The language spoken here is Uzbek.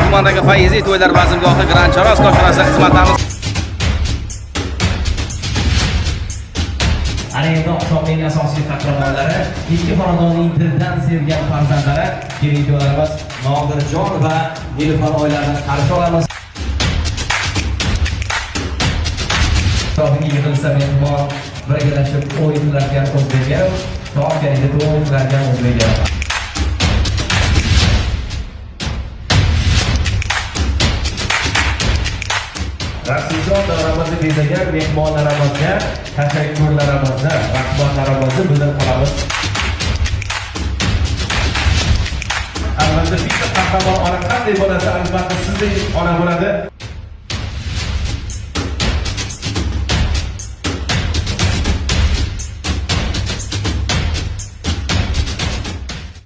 tumanidagi Fayziy to'ylar bazmgohi Grand Choros koshonasida xizmatdamiz. Ana endi oqshomning asosiy qahramonlari, ikki xonadonning dildan sevgan farzandlari, kelin-kuyovlarimiz Nodirjon va Nilufar oilalarini qarshi olamiz. To'g'ri yig'ilsa mehmon birgalashib o'yin qilarkan O'zbeklar, to'g'ri o'yin qilarkan O'zbeklar. Rasuljon davramizni bezagan mehmonlarimizga tashakkurlarimizni, rahmatlarimizni bildirib qolamiz. Albatta bitta qahramon ona qanday bo'lsa, albatta sizdek ona bo'ladi.